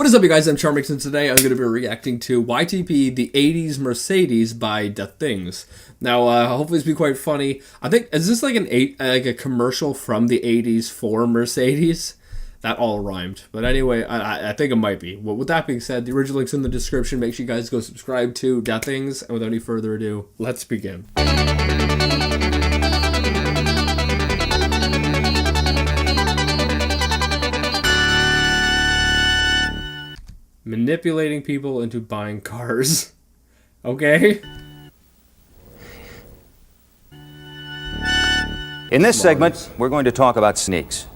What is up, you guys? I'm Charmx, and today I'm going to be reacting to YTP the 80s Mercedes by The Things. Now, hopefully it's be quite funny. I think, is this like a commercial from the 80s for Mercedes? That all rhymed. But anyway, I think it might be. Well, with that being said, the original link's in the description. Make sure you guys go subscribe to The Things. And without any further ado, let's begin. Manipulating people into buying cars. Okay? In this segment, we're going to talk about sneaks.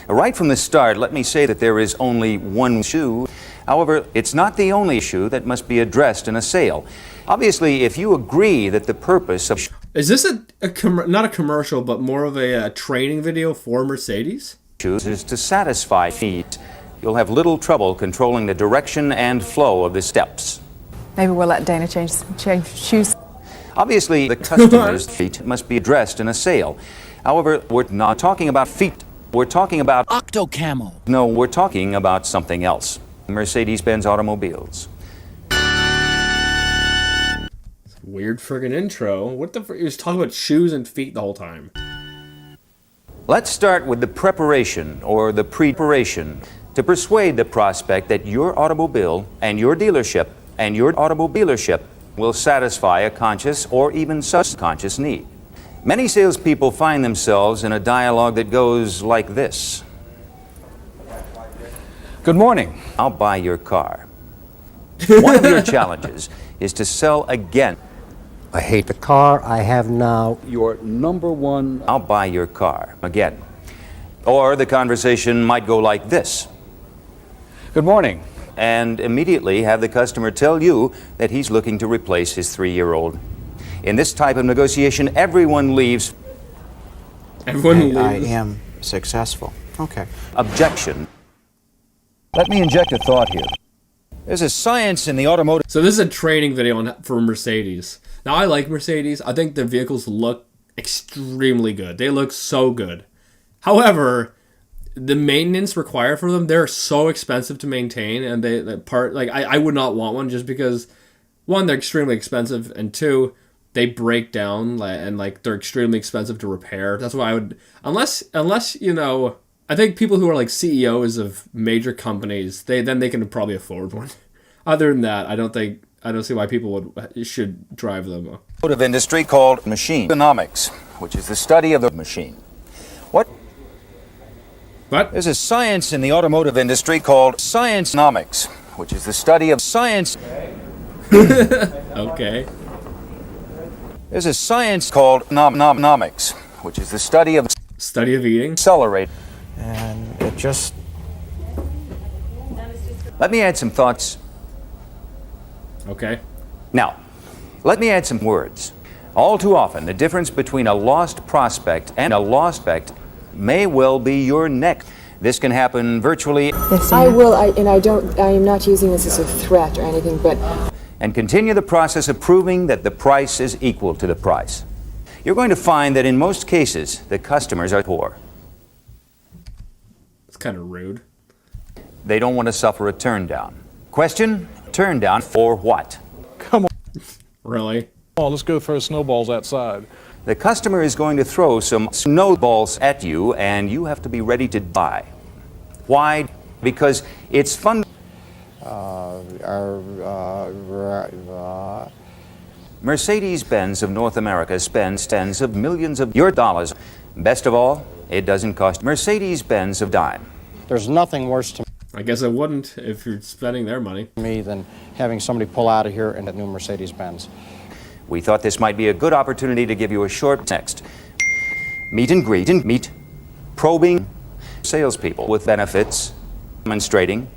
Right from the start, let me say that there is only one shoe. However, it's not the only issue that must be addressed in a sale. Obviously, if you agree that the purpose of... Is this not a commercial, but more of a training video for Mercedes? ...shoes is to satisfy needs, you'll have little trouble controlling the direction and flow of the steps. Maybe we'll let Dana change shoes. Obviously, the customer's feet must be addressed in a sale. However, we're not talking about feet. We're talking about Octo Camo. No, we're talking about something else. Mercedes-Benz automobiles. Weird friggin' intro. What the frick? He was talking about shoes and feet the whole time. Let's start with the preparation or the preparation to persuade the prospect that your automobile and your dealership will satisfy a conscious or even subconscious need. Many salespeople find themselves in a dialogue that goes like this. Good morning. I'll buy your car. One of your challenges is to sell again. I hate the car I have now. Your number one. I'll buy your car again. Or the conversation might go like this. Good morning. And immediately have the customer tell you that he's looking to replace his 3-year-old. In this type of negotiation, everyone leaves. Everyone leaves. I am successful. Okay. Objection. Let me inject a thought here. There's a science in the automotive. So this is a training video for Mercedes. Now, I like Mercedes. I think the vehicles look extremely good. They look so good. However, the maintenance required for them, they're so expensive to maintain, and I would not want one just because, one, they're extremely expensive, and two, they break down and they're extremely expensive to repair. That's why I would, unless you know, I think people who are like CEOs of major companies, they can probably afford one. Other than that, I don't see why people should drive them. Automotive industry called machine economics, which is the study of the machine. What? There's a science in the automotive industry called science economics, which is the study of science. Okay. There's a science called economics, which is the study of eating. Accelerate. And it just... Let me add some thoughts. Okay. Now, let me add some words. All too often, the difference between a lost prospect and a lost prospect may well be your neck. This can happen virtually. Yes, I will, I am not using this as a threat or anything, but... And continue the process of proving that the price is equal to the price. You're going to find that in most cases, the customers are poor. It's kind of rude. They don't want to suffer a turn down. Question, turn down for what? Come on. Really? Come on, let's go throw snowballs outside. The customer is going to throw some snowballs at you, and you have to be ready to buy. Why? Because it's fun. Mercedes-Benz of North America spends tens of millions of your dollars. Best of all, it doesn't cost Mercedes-Benz a dime. There's nothing worse to I guess it wouldn't if you're spending their money. me than having somebody pull out of here in a new Mercedes-Benz. We thought this might be a good opportunity to give you a short text. Meet and greet and meet. Probing salespeople with benefits, demonstrating,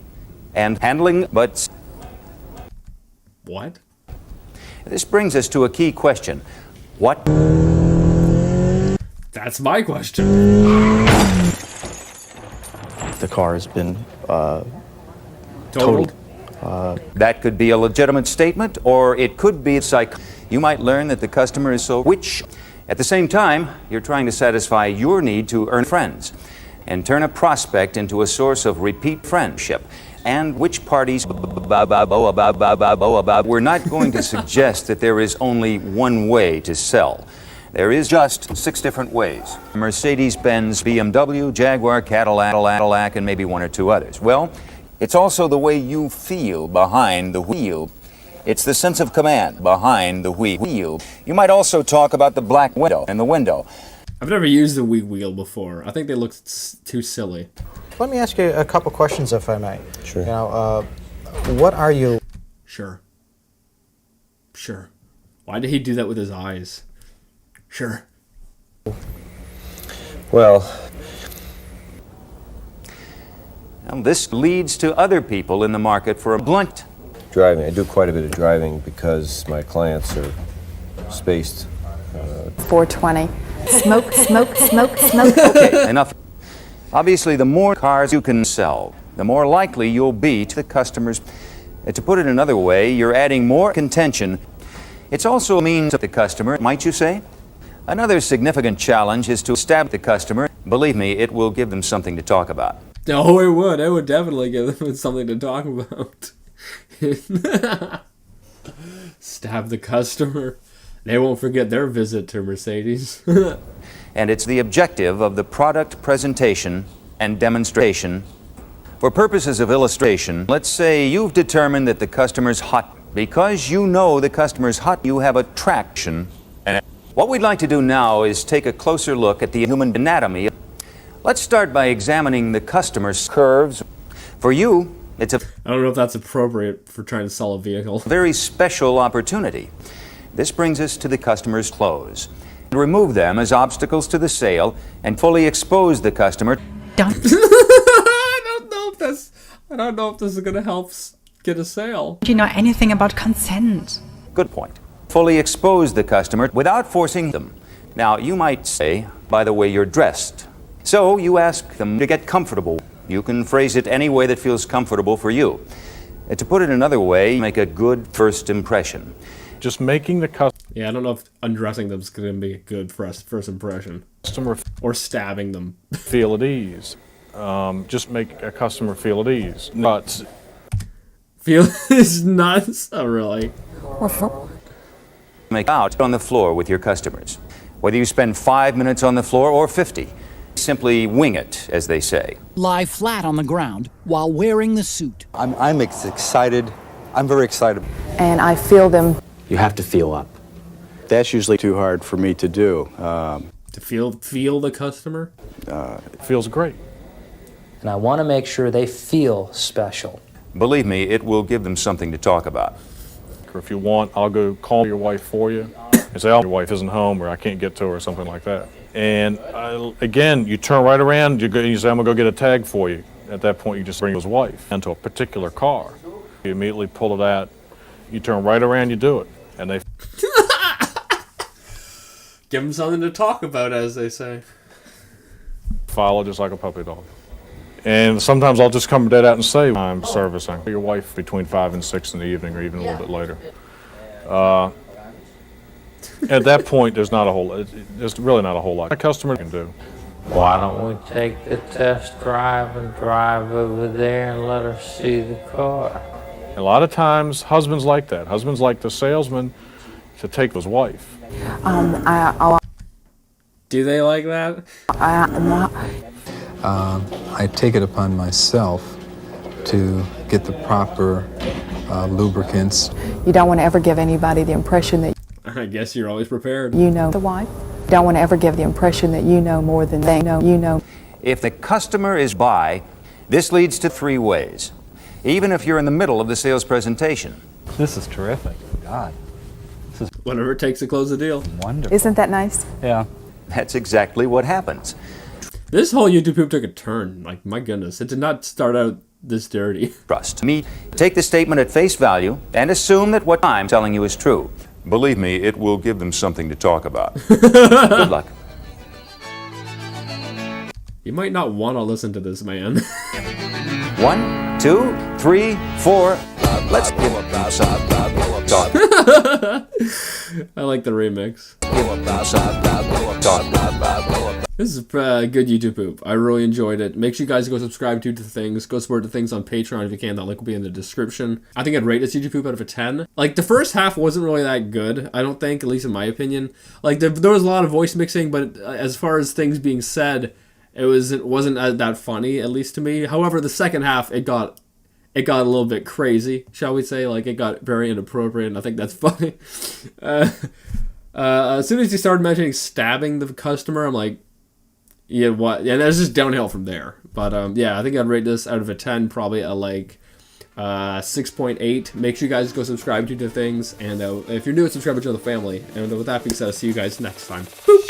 and handling, but... What? This brings us to a key question. What? That's my question. The car has been Totaled? That could be a legitimate statement, or it could be psych. You might learn that the customer is so rich. At the same time, you're trying to satisfy your need to earn friends and turn a prospect into a source of repeat friendship. and which parties. We're not going to suggest that there is only one way to sell. There is just 6 different ways. Mercedes-Benz, BMW, Jaguar, Cadillac, and maybe 1 or 2 others. Well, it's also the way you feel behind the wheel. It's the sense of command behind the wheel. You might also talk about the black window and the window. I've never used the wheel before. I think they look too silly. Let me ask you a couple questions, if I may. Sure. You know, what are you? Sure. Why did he do that with his eyes? Sure. Well, this leads to other people in the market for a blunt. driving. I do quite a bit of driving because my clients are spaced. 420. Smoke. Okay, enough. Obviously, the more cars you can sell, the more likely you'll be to the customers. To put it another way, you're adding more contention. It's also a means to the customer, might you say? Another significant challenge is to stab the customer. Believe me, it will give them something to talk about. Oh, it would. It would definitely give them something to talk about. Stab the customer. They won't forget their visit to Mercedes. And it's the objective of the product presentation and demonstration. For purposes of illustration, let's say you've determined that the customer's hot. Because you know the customer's hot, you have attraction. And what we'd like to do now is take a closer look at the human anatomy. Let's start by examining the customer's curves. For you, it's a I don't know if that's appropriate for trying to sell a vehicle. very special opportunity. This brings us to the customer's clothes. Remove them as obstacles to the sale and fully expose the customer. I don't know if this is going to help get a sale. Do you know anything about consent? Good point. Fully expose the customer without forcing them. Now, you might say, by the way you're dressed. So you ask them to get comfortable. You can phrase it any way that feels comfortable for you. To put it another way, make a good first impression. Just making the Yeah, I don't know if undressing them is going to be good for us first impression. customer Or stabbing them. feel at ease. Just make a customer feel at ease. But Feel is nuts. Oh, really? Make out on the floor with your customers. Whether you spend 5 minutes on the floor or 50, simply wing it, as they say. Lie flat on the ground while wearing the suit. I'm excited. I'm very excited. And I feel them. You have to feel up. That's usually too hard for me to do. To feel the customer? it feels great. And I want to make sure they feel special. Believe me, it will give them something to talk about. Or if you want, I'll go call your wife for you and say, oh, your wife isn't home or I can't get to her or something like that. And again, you turn right around, you say, I'm going to go get a tag for you. At that point, you just bring his wife into a particular car. You immediately pull it out, you turn right around, you do it. And they Give them something to talk about, as they say. follow just like a puppy dog. And sometimes I'll just come dead out and say, I'm servicing your wife between 5 and 6 in the evening or even a little bit later. At that point, there's really not a whole lot a customer can do. Why don't we take the test drive and drive over there and let her see the car? A lot of times, husbands like that. Husbands like the salesman to take his wife. Do they like that? I take it upon myself to get the proper lubricants. You don't want to ever give anybody the impression that I guess you're always prepared. you know the wife. You don't want to ever give the impression that you know more than they know you know. If the customer is by, this leads to 3 ways, even if you're in the middle of the sales presentation. This is terrific. God. Whatever it takes to close the deal. Wonderful. Isn't that nice? Yeah. That's exactly what happens. This whole YouTube poop took a turn. Like, my goodness. It did not start out this dirty. Trust me. Take the statement at face value and assume that what I'm telling you is true. Believe me, it will give them something to talk about. Good luck. You might not want to listen to this, man. 1, 2, 3, 4. Let's give them some talk. I like the remix. Give them some talk. This is a good YouTube poop. I really enjoyed it. Make sure you guys go subscribe to the things. Go support the things on Patreon if you can. That link will be in the description. I think I'd rate this YouTube poop out of a 10. Like, the first half wasn't really that good, I don't think, at least in my opinion. Like, there was a lot of voice mixing, but as far as things being said, it wasn't that funny, at least to me. However, the second half, it got a little bit crazy, shall we say. Like, it got very inappropriate, and I think that's funny. As soon as he started mentioning stabbing the customer, I'm like, yeah, what? Yeah, that's just downhill from there. But yeah, I think I'd rate this out of a 10, probably a 6.8. Make sure you guys go subscribe to the things, and if you're new, subscribe to the family. And with that being said, I'll see you guys next time. Boop!